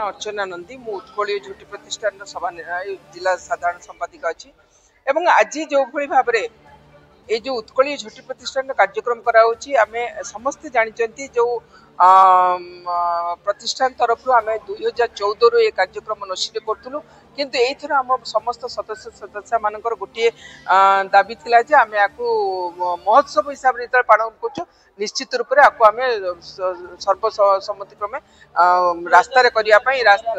ना अर्चना नंदी मु उत्कल झुटी प्रतिष्ठान सभा जिला साधारण संपादिका अच्छी एवं आज जो भाव में ये जो उत्कल झुटी प्रतिष्ठान कार्यक्रम कराऊँगी आम समस्ते जानते जो प्रतिष्ठान तरफ आम 2014 ये कार्यक्रम नशील करूँ किंतु एथर आम समस्त सदस्य मान गोटे दाबी थिला जे आम या महोत्सव हिसाब से पालन कर निश्चित रूप से आपको आम सर्वसम्मतिक्रमे रास्तार करने रास्ता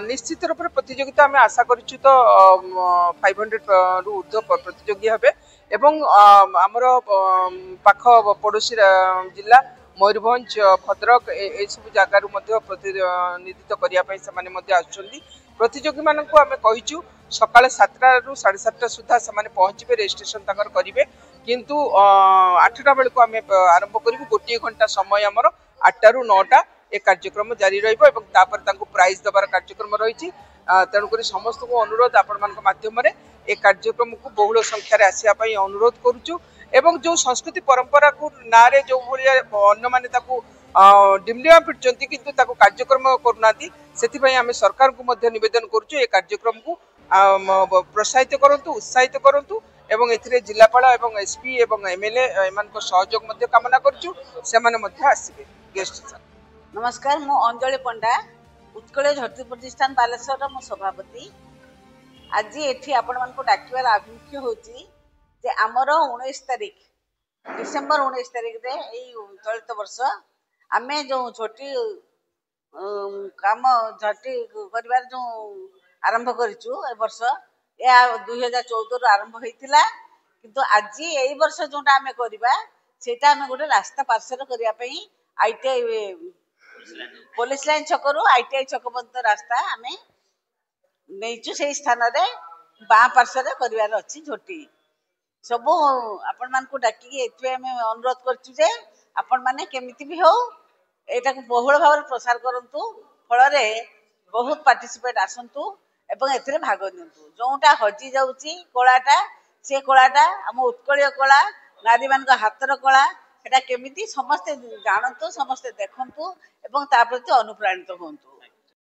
निश्चित रूप से प्रतियोगिता आम आशा करूँ तो 500 रु ऊर्ध्व प्रतियोगी हे एवं आमर पाख पड़ोशी जिला मयूरभंज भद्रक ए सब जगार प्रतिनिधित्व करने प्रतियोगी मानक आम कहीचु सकाल 7टा रु 7:30 सुधा से पहुँचे रेजिस्ट्रेशन करेंगे किंतु 8टा बेलू आम आरंभ करूँ गोटे घंटा समय आमर 8टा रु 9टा ए कार्यक्रम जारी रही प्राइज दबार कार्यक्रम रही तेणुक समस्त को अनुरोध आपण माध्यम ए कार्यक्रम को बहुल संख्यार आसापी अनुरोध करुचु एवं जो संस्कृति परंपरा को ना जो भाया अन्न मैंने डिमलिया पिटुंट किंतु कार्यक्रम करूना से आम सरकार को नवेदन करुचु ए कार्यक्रम को प्रोत्साहित करूँ उत्साहित करूँ एवं ए जिलापाल एवं एसपी एवं एमएलए एम सहयोग कामना करुचु से आसबे गेस्ट। नमस्कार मु अंजलि पंडा उत्कल झटी प्रतिष्ठान बालेश्वर मो सभापति आज एठी आपण मान को डाकिबार आभिमुख्य होची जे आमर 19 तारीख डिसेंबर 19 तारीख रे एई चलित वर्ष आमे जो झटी काम झटी करिवार जो आरंभ करिचु ए वर्ष या 2014 रो आरंभ होइतिला किंतु आज एई वर्ष जोटा आमे करिबा सेटा आमे गोटे रास्ता पार्श्व करिया पई आईटीआई पुलिस लाइन छकरू आईटीआई छक पर्यंत रास्ता आम नहीं से स्थान बाँ पार्श्व कर झोटी सब आपण मान को डाकी अनुरोध करें आपण मैंने केमिति भी हो यहाँ बहुल भाव प्रसार करूँ फल बहुत पार्टिसिपेट आसतु एवं ए भाग नियंतु जोटा हजि जाऊँगी कलाटा से कलाटा आम उत्कलीय कला नारी मान हाथर कला सेटा केमिति समस्ते जानतु समस्ते देखंतु एवं ता प्रति अनुप्राणित होंतु।